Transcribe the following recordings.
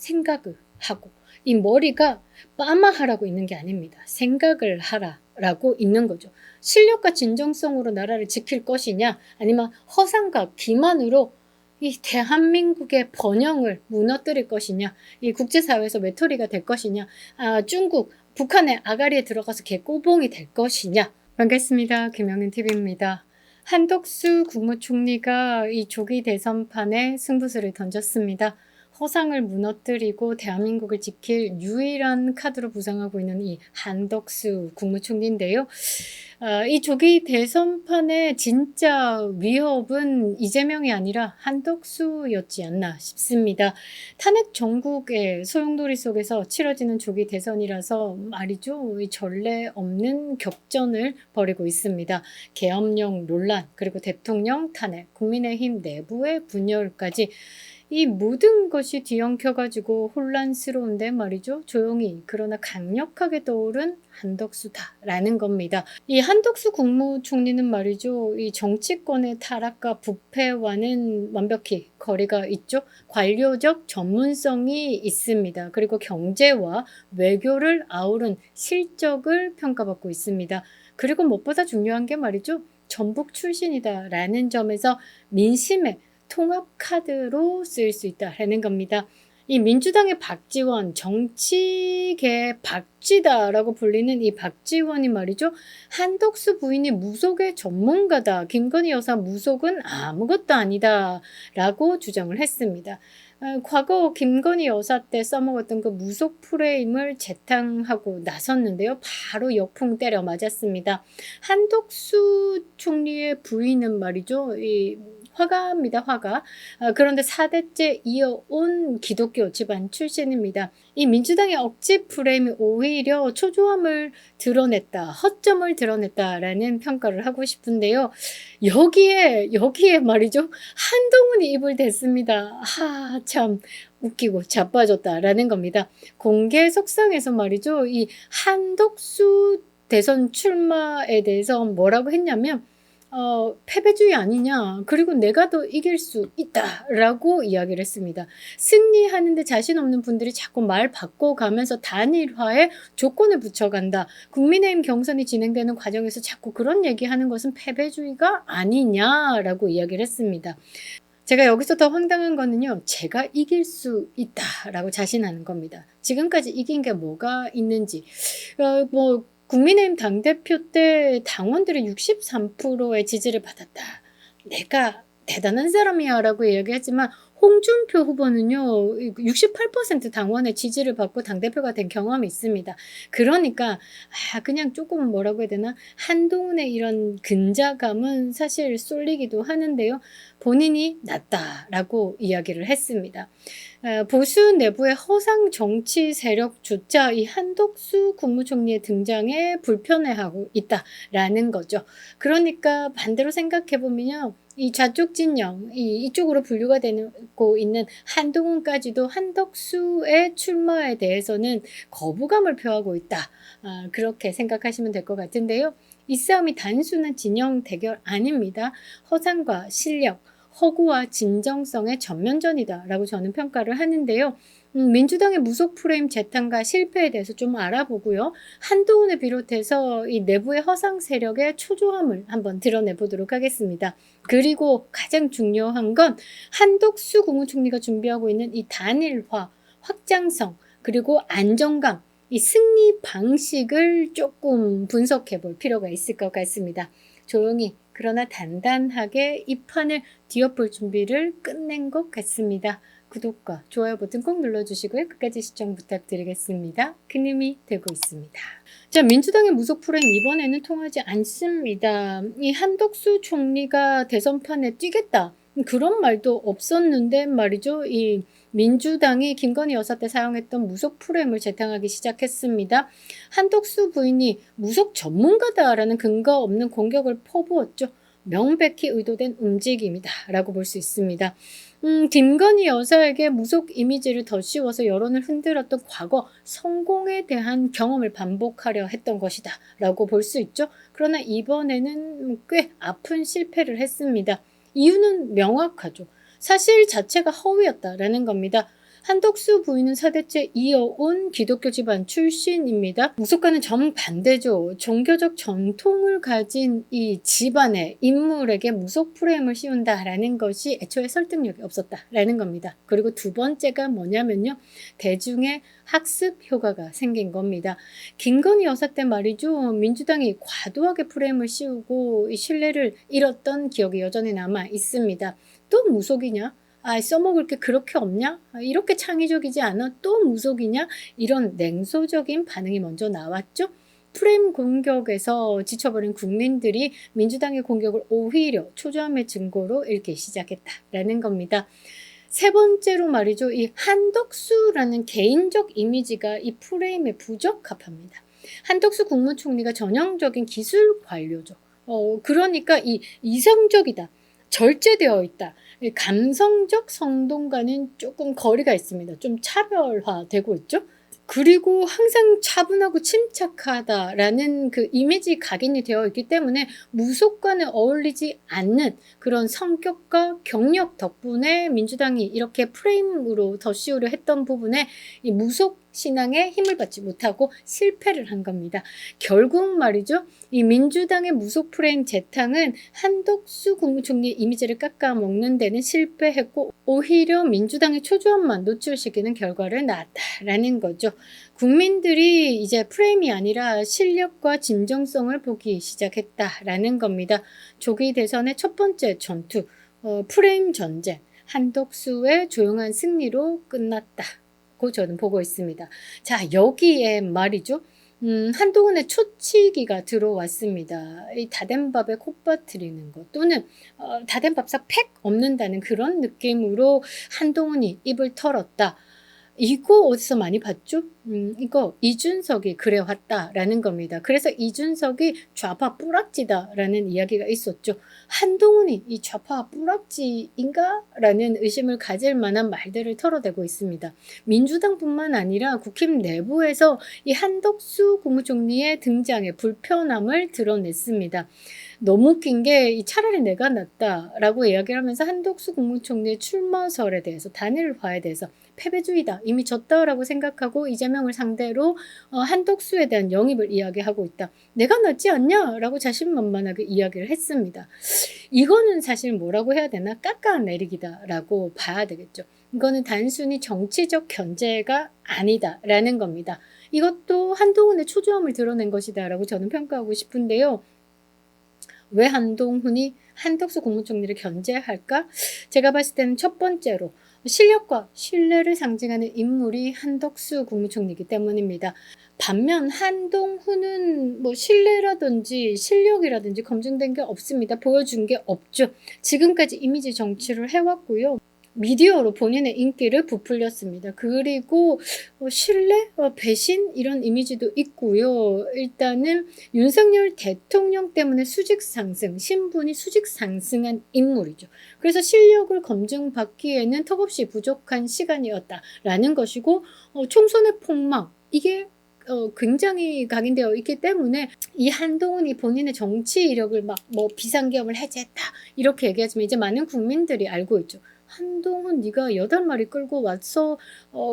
생각을 하고 이 머리가 빠마하라고 있는 게 아닙니다. 생각을 하라라고 있는 거죠. 실력과 진정성으로 나라를 지킬 것이냐 아니면 허상과 기만으로 이 대한민국의 번영을 무너뜨릴 것이냐 이 국제사회에서 외톨이가 될 것이냐 중국, 북한의 아가리에 들어가서 개꼬봉이 될 것이냐. 반갑습니다. 김영윤TV입니다. 한덕수 국무총리가 이 조기 대선판에 승부수를 던졌습니다. 허상을 무너뜨리고 대한민국을 지킬 유일한 카드로 부상하고 있는 이 한덕수 국무총리인데요. 이 조기 대선판의 진짜 위협은 이재명이 아니라 한덕수였지 않나 싶습니다. 탄핵 정국의 소용돌이 속에서 치러지는 조기 대선이라서 말이죠. 전례 없는 격전을 벌이고 있습니다. 계엄령 논란, 그리고 대통령 탄핵, 국민의힘 내부의 분열까지 이 모든 것이 뒤엉켜가지고 혼란스러운데 말이죠. 조용히 그러나 강력하게 떠오른 한덕수다라는 겁니다. 이 한덕수 국무총리는 말이죠. 이 정치권의 타락과 부패와는 완벽히 거리가 있죠. 관료적 전문성이 있습니다. 그리고 경제와 외교를 아우른 실적을 평가받고 있습니다. 그리고 무엇보다 중요한 게 말이죠. 전북 출신이다라는 점에서 민심의 통합 카드로 쓰일 수 있다라는 겁니다. 이 민주당의 박지원, 정치계 박쥐다라고 불리는 이 박지원이 말이죠. 한덕수 부인이 무속의 전문가다. 김건희 여사 무속은 아무것도 아니다라고 주장을 했습니다. 과거 김건희 여사 때 써먹었던 그 무속 프레임을 재탕하고 나섰는데요. 바로 역풍 때려 맞았습니다. 한덕수 총리의 부인은 말이죠. 이 화가입니다. 화가. 그런데 4대째 이어온 기독교 집안 출신입니다. 이 민주당의 억지 프레임이 오히려 초조함을 드러냈다. 허점을 드러냈다라는 평가를 하고 싶은데요. 여기에 말이죠. 한동훈이 입을 댔습니다. 참 웃기고 자빠졌다라는 겁니다. 공개 석상에서 말이죠. 이 한덕수 대선 출마에 대해서 뭐라고 했냐면 패배주의 아니냐. 그리고 내가 더 이길 수 있다라고 이야기를 했습니다. 승리하는데 자신 없는 분들이 자꾸 말 바꿔가면서 단일화에 조건을 붙여간다. 국민의힘 경선이 진행되는 과정에서 자꾸 그런 얘기하는 것은 패배주의가 아니냐라고 이야기를 했습니다. 제가 여기서 더 황당한 거는요. 제가 이길 수 있다라고 자신하는 겁니다. 지금까지 이긴 게 뭐가 있는지. 국민의힘 당대표 때 당원들이 63%의 지지를 받았다. 내가 대단한 사람이야 라고 이야기하지만 홍준표 후보는요 68% 당원의 지지를 받고 당대표가 된 경험이 있습니다. 그러니까 그냥 조금 뭐라고 해야 되나 한동훈의 이런 근자감은 사실 쏠리기도 하는데요. 본인이 낫다라고 이야기를 했습니다. 보수 내부의 허상 정치 세력조차 이 한덕수 국무총리의 등장에 불편해하고 있다라는 거죠. 그러니까 반대로 생각해보면요. 이 좌쪽 진영, 이쪽으로 분류가 되고 있는 한동훈까지도 한덕수의 출마에 대해서는 거부감을 표하고 있다. 그렇게 생각하시면 될 것 같은데요. 이 싸움이 단순한 진영 대결 아닙니다. 허상과 실력, 허구와 진정성의 전면전이다라고 저는 평가를 하는데요. 민주당의 무속 프레임 재탕과 실패에 대해서 좀 알아보고요. 한동훈을 비롯해서 이 내부의 허상 세력의 초조함을 한번 드러내 보도록 하겠습니다. 그리고 가장 중요한 건 한덕수 국무총리가 준비하고 있는 이 단일화, 확장성, 그리고 안정감, 이 승리 방식을 조금 분석해 볼 필요가 있을 것 같습니다. 조용히 그러나 단단하게 이 판을 뒤엎을 준비를 끝낸 것 같습니다. 구독과 좋아요 버튼 꼭 눌러주시고요. 끝까지 시청 부탁드리겠습니다. 큰 힘이 되고 있습니다. 자, 민주당의 무속 프레임 이번에는 통하지 않습니다. 이 한덕수 총리가 대선판에 뛰겠다. 그런 말도 없었는데 말이죠. 이 민주당이 김건희 여사 때 사용했던 무속 프레임을 재탕하기 시작했습니다. 한덕수 부인이 무속 전문가다라는 근거 없는 공격을 퍼부었죠. 명백히 의도된 움직임이다라고 볼 수 있습니다. 김건희 여사에게 무속 이미지를 덧씌워서 여론을 흔들었던 과거 성공에 대한 경험을 반복하려 했던 것이다 라고 볼 수 있죠. 그러나 이번에는 꽤 아픈 실패를 했습니다. 이유는 명확하죠. 사실 자체가 허위였다라는 겁니다. 한덕수 부인은 4대째 이어온 기독교 집안 출신입니다. 무속과는 정반대죠. 종교적 전통을 가진 이 집안의 인물에게 무속 프레임을 씌운다라는 것이 애초에 설득력이 없었다라는 겁니다. 그리고 두 번째가 뭐냐면요. 대중의 학습 효과가 생긴 겁니다. 김건희 여사 때 말이죠. 민주당이 과도하게 프레임을 씌우고 이 신뢰를 잃었던 기억이 여전히 남아 있습니다. 또 무속이냐? 써먹을 게 그렇게 없냐? 이렇게 창의적이지 않아? 또 무속이냐? 이런 냉소적인 반응이 먼저 나왔죠. 프레임 공격에서 지쳐버린 국민들이 민주당의 공격을 오히려 초조함의 증거로 읽기 시작했다라는 겁니다. 세 번째로 말이죠. 이 한덕수라는 개인적 이미지가 이 프레임에 부적합합니다. 한덕수 국무총리가 전형적인 기술 관료죠. 그러니까 이 이성적이다. 절제되어 있다. 감성적 성동과는 조금 거리가 있습니다. 좀 차별화되고 있죠. 그리고 항상 차분하고 침착하다라는 그 이미지 각인이 되어 있기 때문에 무속과는 어울리지 않는 그런 성격과 경력 덕분에 민주당이 이렇게 프레임으로 더 씌우려 했던 부분에 이 무속 신앙에 힘을 받지 못하고 실패를 한 겁니다. 결국 말이죠. 이 민주당의 무속 프레임 재탕은 한덕수 국무총리의 이미지를 깎아먹는 데는 실패했고 오히려 민주당의 초조함만 노출시키는 결과를 낳았다라는 거죠. 국민들이 이제 프레임이 아니라 실력과 진정성을 보기 시작했다라는 겁니다. 조기 대선의 첫 번째 전투, 프레임 전쟁, 한덕수의 조용한 승리로 끝났다고 저는 보고 있습니다. 자, 여기에 말이죠. 한동훈의 초치기가 들어왔습니다. 이 다된 밥에 콧바트리는 것 또는 다된 밥상 팩 없는다는 그런 느낌으로 한동훈이 입을 털었다. 이거 어디서 많이 봤죠? 이거 이준석이 그래왔다라는 겁니다. 그래서 이준석이 좌파 뿌락지다라는 이야기가 있었죠. 한동훈이 이 좌파 뿌락지인가? 라는 의심을 가질 만한 말들을 털어대고 있습니다. 민주당뿐만 아니라 국힘 내부에서 이 한덕수 국무총리의 등장에 불편함을 드러냈습니다. 너무 웃긴 게 차라리 내가 낫다라고 이야기를 하면서 한덕수 국무총리의 출마설에 대해서 단일화에 대해서 패배주의다. 이미 졌다라고 생각하고 이재명을 상대로 한덕수에 대한 영입을 이야기하고 있다. 내가 낫지 않냐? 라고 자신만만하게 이야기를 했습니다. 이거는 사실 뭐라고 해야 되나? 깎아내리기다라고 봐야 되겠죠. 이거는 단순히 정치적 견제가 아니다라는 겁니다. 이것도 한동훈의 초조함을 드러낸 것이다라고 저는 평가하고 싶은데요. 왜 한동훈이 한덕수 국무총리를 견제할까? 제가 봤을 때는 첫 번째로 실력과 신뢰를 상징하는 인물이 한덕수 국무총리이기 때문입니다. 반면 한동훈은 뭐 신뢰라든지 실력이라든지 검증된 게 없습니다. 보여준 게 없죠. 지금까지 이미지 정치를 해왔고요. 미디어로 본인의 인기를 부풀렸습니다. 그리고 신뢰, 배신 이런 이미지도 있고요. 일단은 윤석열 대통령 때문에 수직 상승, 신분이 수직 상승한 인물이죠. 그래서 실력을 검증받기에는 턱없이 부족한 시간이었다라는 것이고 총선의 폭망 이게 굉장히 각인되어 있기 때문에 이 한동훈이 본인의 정치 이력을 막 뭐 비상계엄을 해제했다 이렇게 얘기하지만 이제 많은 국민들이 알고 있죠. 한동훈 네가 8마리 끌고 와서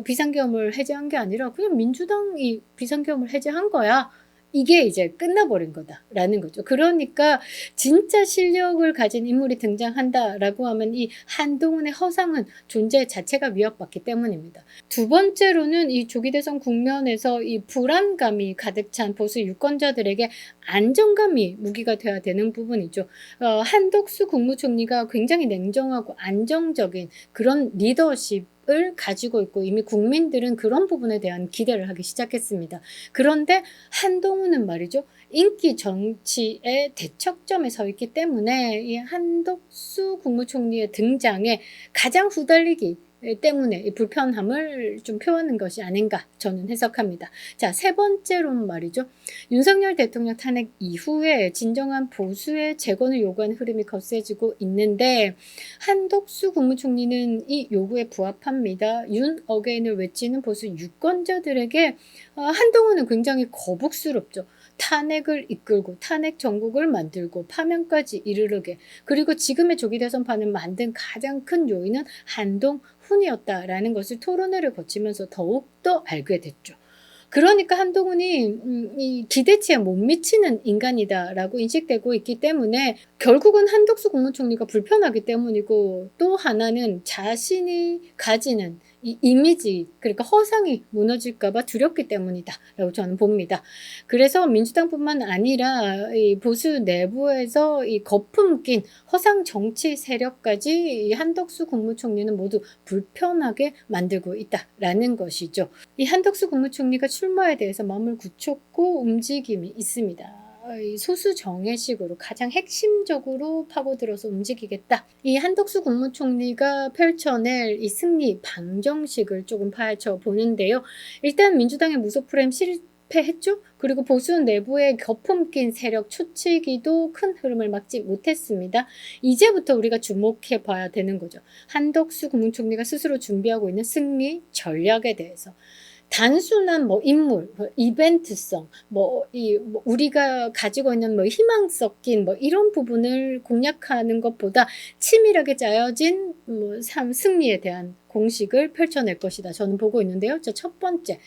비상계엄을 해제한 게 아니라 그냥 민주당이 비상계엄을 해제한 거야. 이게 이제 끝나버린 거다라는 거죠. 그러니까 진짜 실력을 가진 인물이 등장한다라고 하면 이 한동훈의 허상은 존재 자체가 위협받기 때문입니다. 두 번째로는 이 조기 대선 국면에서 이 불안감이 가득 찬 보수 유권자들에게 안정감이 무기가 돼야 되는 부분이죠. 한덕수 국무총리가 굉장히 냉정하고 안정적인 그런 리더십을 가지고 있고 이미 국민들은 그런 부분에 대한 기대를 하기 시작했습니다. 그런데 한동훈은 말이죠. 인기 정치의 대척점에 서 있기 때문에 이 한덕수 국무총리의 등장에 가장 후달리기 때문에 이 불편함을 좀 표하는 것이 아닌가 저는 해석합니다. 자, 세 번째로는 말이죠. 윤석열 대통령 탄핵 이후에 진정한 보수의 재건을 요구하는 흐름이 거세지고 있는데 한덕수 국무총리는 이 요구에 부합합니다. 윤 어게인을 외치는 보수 유권자들에게 한동훈은 굉장히 거북스럽죠. 탄핵을 이끌고 탄핵 정국을 만들고 파면까지 이르르게, 그리고 지금의 조기 대선판을 만든 가장 큰 요인은 한동훈이었다라는 것을 토론회를 거치면서 더욱더 알게 됐죠. 그러니까 한동훈이 이 기대치에 못 미치는 인간이다라고 인식되고 있기 때문에 결국은 한덕수 국무총리가 불편하기 때문이고, 또 하나는 자신이 가지는 이 이미지, 그러니까 허상이 무너질까 봐 두렵기 때문이다라고 저는 봅니다. 그래서 민주당뿐만 아니라 이 보수 내부에서 이 거품 낀 허상 정치 세력까지 이 한덕수 국무총리는 모두 불편하게 만들고 있다라는 것이죠. 이 한덕수 국무총리가 출마에 대해서 마음을 굳혔고 움직임이 있습니다. 이 소수 정예식으로 가장 핵심적으로 파고들어서 움직이겠다. 이 한덕수 국무총리가 펼쳐낼 이 승리 방정식을 조금 파헤쳐 보는데요. 일단 민주당의 무소 프레임 실패했죠. 그리고 보수 내부의 거품 낀 세력 초치기도 큰 흐름을 막지 못했습니다. 이제부터 우리가 주목해 봐야 되는 거죠. 한덕수 국무총리가 스스로 준비하고 있는 승리 전략에 대해서. 단순한 뭐 인물, 뭐 이벤트성, 우리가 가지고 있는 뭐 희망 섞인 뭐 이런 부분을 공략하는 것보다 치밀하게 짜여진 승리에 대한 공식을 펼쳐낼 것이다. 저는 보고 있는데요. 첫 번째,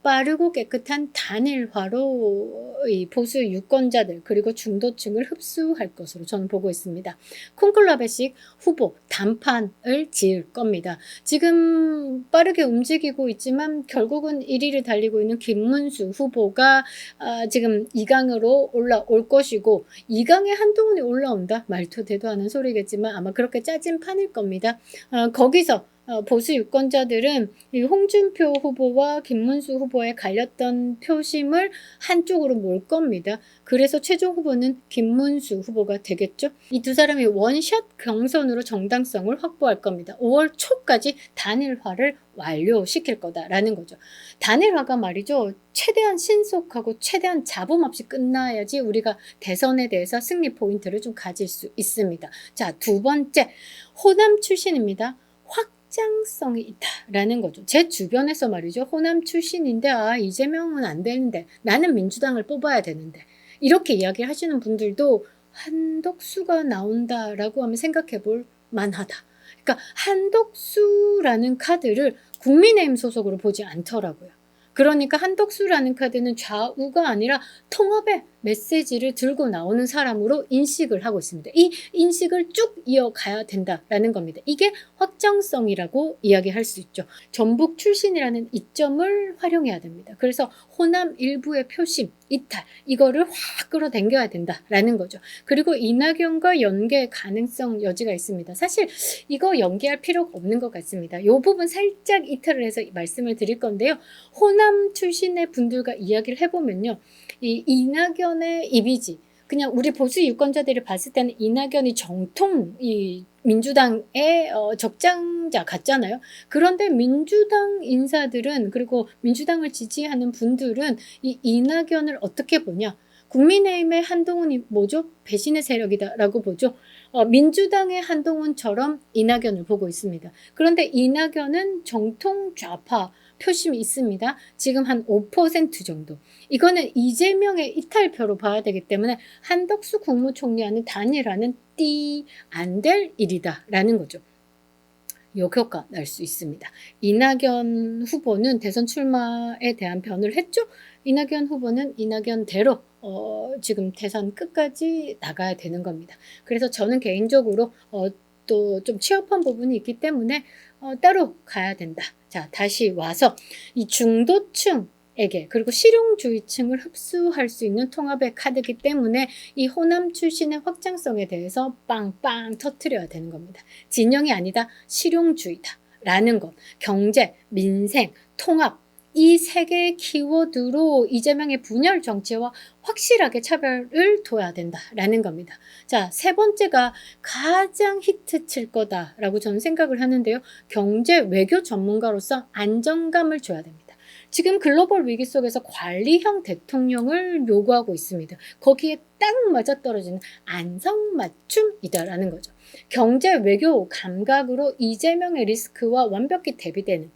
빠르고 깨끗한 단일화로 이 보수 유권자들 그리고 중도층을 흡수할 것으로 저는 보고 있습니다. 콘클라베식 후보 단판을 지을 겁니다. 지금 빠르게 움직이고 있지만 결국은 1위를 달리고 있는 김문수 후보가 지금 2강으로 올라올 것이고, 2강에 한동훈이 올라온다? 말도 되도 않은 소리겠지만 아마 그렇게 짜진 판일 겁니다. 거기서 보수 유권자들은 이 홍준표 후보와 김문수 후보에 갈렸던 표심을 한쪽으로 몰 겁니다. 그래서 최종 후보는 김문수 후보가 되겠죠. 이 두 사람이 원샷 경선으로 정당성을 확보할 겁니다. 5월 초까지 단일화를 완료시킬 거다라는 거죠. 단일화가 말이죠, 최대한 신속하고 최대한 자본 없이 끝나야지 우리가 대선에 대해서 승리 포인트를 좀 가질 수 있습니다. 자, 두 번째, 호남 출신입니다. 확장성이 있다라는 거죠. 제 주변에서 말이죠, 호남 출신인데 이재명은 안 되는데 나는 민주당을 뽑아야 되는데, 이렇게 이야기하시는 분들도 한덕수가 나온다라고 하면 생각해 볼 만하다. 그러니까 한덕수라는 카드를 국민의힘 소속으로 보지 않더라고요. 그러니까 한덕수라는 카드는 좌우가 아니라 통합의 메시지를 들고 나오는 사람으로 인식을 하고 있습니다. 이 인식을 쭉 이어가야 된다라는 겁니다. 이게 확장성이라고 이야기할 수 있죠. 전북 출신이라는 이점을 활용해야 됩니다. 그래서 호남 일부의 표심, 이탈, 이거를 확 끌어당겨야 된다라는 거죠. 그리고 이낙연과 연계 가능성 여지가 있습니다. 사실 이거 연계할 필요가 없는 것 같습니다. 이 부분 살짝 이탈을 해서 말씀을 드릴 건데요. 호남 출신의 분들과 이야기를 해보면요, 이 이낙연의 이미지, 그냥 우리 보수 유권자들이 봤을 때는 이낙연이 정통 이 민주당의 적장자 같잖아요. 그런데 민주당 인사들은, 그리고 민주당을 지지하는 분들은 이 이낙연을 어떻게 보냐? 국민의힘의 한동훈이 뭐죠? 배신의 세력이다라고 보죠. 민주당의 한동훈처럼 이낙연을 보고 있습니다. 그런데 이낙연은 정통 좌파 표심이 있습니다. 지금 한 5% 정도. 이거는 이재명의 이탈표로 봐야 되기 때문에 한덕수 국무총리와는 단일화는 안 될 일이다라는 거죠. 역효과 날 수 있습니다. 이낙연 후보는 대선 출마에 대한 변을 했죠. 이낙연 후보는 이낙연대로 지금 대선 끝까지 나가야 되는 겁니다. 그래서 저는 개인적으로 또 좀 취업한 부분이 있기 때문에 따로 가야 된다. 자, 다시 와서 이 중도층에게, 그리고 실용주의층을 흡수할 수 있는 통합의 카드이기 때문에 이 호남 출신의 확장성에 대해서 빵빵 터트려야 되는 겁니다. 진영이 아니다, 실용주의다라는 것. 경제, 민생, 통합, 이 세 개의 키워드로 이재명의 분열 정치와 확실하게 차별을 둬야 된다라는 겁니다. 자, 세 번째가 가장 히트 칠 거다라고 저는 생각을 하는데요. 경제 외교 전문가로서 안정감을 줘야 됩니다. 지금 글로벌 위기 속에서 관리형 대통령을 요구하고 있습니다. 거기에 딱 맞아떨어지는 안성맞춤이다라는 거죠. 경제 외교 감각으로 이재명의 리스크와 완벽히 대비되는,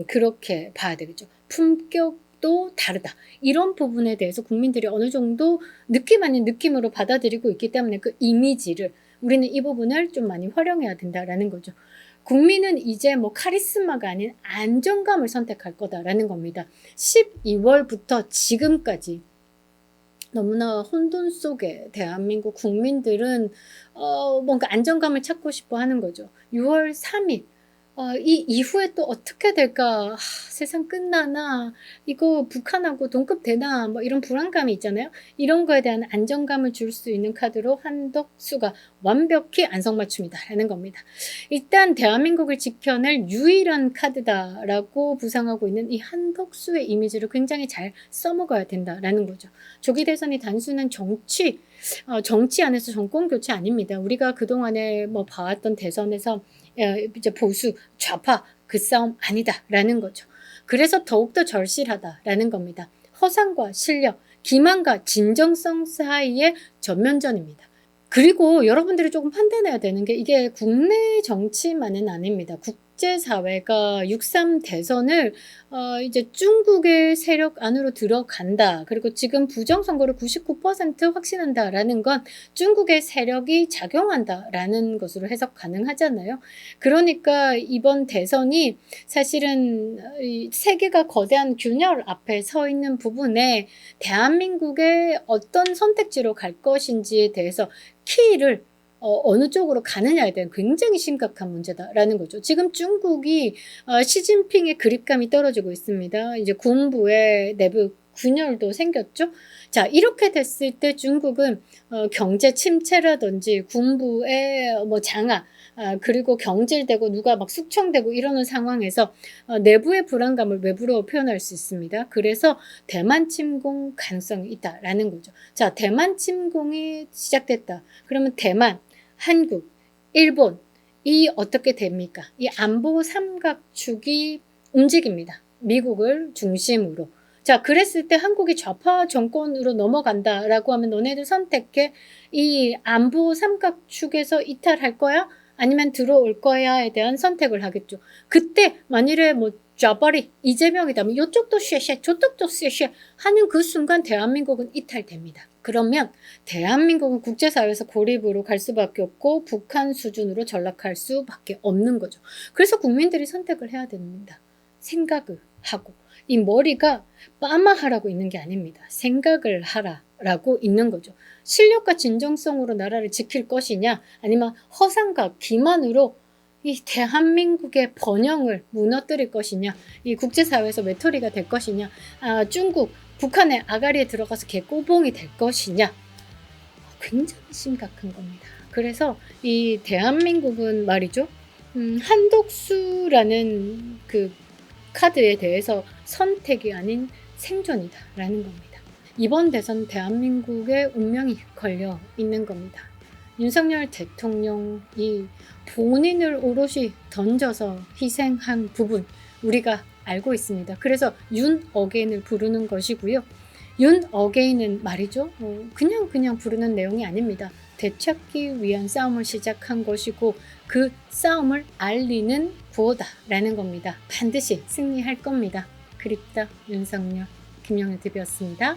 그렇게 봐야 되겠죠. 품격 생각도 다르다. 이런 부분에 대해서 국민들이 어느 정도 느낌 아닌 느낌으로 받아들이고 있기 때문에 그 이미지를 우리는 이 부분을 좀 많이 활용해야 된다라는 거죠. 국민은 이제 뭐 카리스마가 아닌 안정감을 선택할 거다라는 겁니다. 12월부터 지금까지 너무나 혼돈 속에 대한민국 국민들은 뭔가 안정감을 찾고 싶어 하는 거죠. 6월 3일 이 이후에 또 어떻게 될까? 세상 끝나나? 이거 북한하고 동급되나? 뭐 이런 불안감이 있잖아요. 이런 거에 대한 안정감을 줄 수 있는 카드로 한덕수가 완벽히 안성맞춤이다라는 겁니다. 일단 대한민국을 지켜낼 유일한 카드다라고 부상하고 있는 이 한덕수의 이미지를 굉장히 잘 써먹어야 된다라는 거죠. 조기 대선이 단순한 정치 안에서 정권 교체 아닙니다. 우리가 그동안에 뭐 봐왔던 대선에서 이제 보수, 좌파 그 싸움 아니다라는 거죠. 그래서 더욱더 절실하다라는 겁니다. 허상과 실력, 기만과 진정성 사이의 전면전입니다. 그리고 여러분들이 조금 판단해야 되는 게 이게 국내 정치만은 아닙니다. 국제사회가 6.3 대선을 이제 중국의 세력 안으로 들어간다. 그리고 지금 부정선거를 99% 확신한다라는 건 중국의 세력이 작용한다라는 것으로 해석 가능하잖아요. 그러니까 이번 대선이 사실은 이 세계가 거대한 균열 앞에 서 있는 부분에 대한민국의 어떤 선택지로 갈 것인지에 대해서 키를 어느 쪽으로 가느냐에 대한 굉장히 심각한 문제다라는 거죠. 지금 중국이 시진핑의 그립감이 떨어지고 있습니다. 이제 군부의 내부 균열도 생겼죠. 자, 이렇게 됐을 때 중국은 경제 침체라든지 군부의 뭐 장악, 그리고 경질되고 누가 막 숙청되고 이러는 상황에서 내부의 불안감을 외부로 표현할 수 있습니다. 그래서 대만 침공 가능성이 있다라는 거죠. 자, 대만 침공이 시작됐다. 그러면 대만, 한국, 일본 이 어떻게 됩니까? 이 안보 삼각축이 움직입니다. 미국을 중심으로. 자, 그랬을 때 한국이 좌파 정권으로 넘어간다라고 하면 너네들 선택해. 이 안보 삼각축에서 이탈할 거야? 아니면 들어올 거야에 대한 선택을 하겠죠. 그때 만일에 뭐 좌빨이 이재명이다면 이쪽도 쉐쉐 저쪽도 쉐쉐 하는 그 순간 대한민국은 이탈됩니다. 그러면 대한민국은 국제사회에서 고립으로 갈 수밖에 없고 북한 수준으로 전락할 수밖에 없는 거죠. 그래서 국민들이 선택을 해야 됩니다. 생각을 하고. 이 머리가 빠마하라고 있는 게 아닙니다. 생각을 하라라고 있는 거죠. 실력과 진정성으로 나라를 지킬 것이냐 아니면 허상과 기만으로 이 대한민국의 번영을 무너뜨릴 것이냐 이 국제사회에서 외톨이가 될 것이냐 중국, 북한의 아가리에 들어가서 개꼬봉이 될 것이냐 굉장히 심각한 겁니다. 그래서 이 대한민국은 말이죠. 한독수라는 그 카드에 대해서 선택이 아닌 생존이다라는 겁니다. 이번 대선 대한민국의 운명이 걸려 있는 겁니다. 윤석열 대통령이 본인을 오롯이 던져서 희생한 부분 우리가 알고 있습니다. 그래서 윤 어게인을 부르는 것이고요. 윤 어게인은 말이죠. 그냥 부르는 내용이 아닙니다. 되찾기 위한 싸움을 시작한 것이고 그 싸움을 알리는 구호다라는 겁니다. 반드시 승리할 겁니다. 그립다 윤석열 김영애 TV였습니다.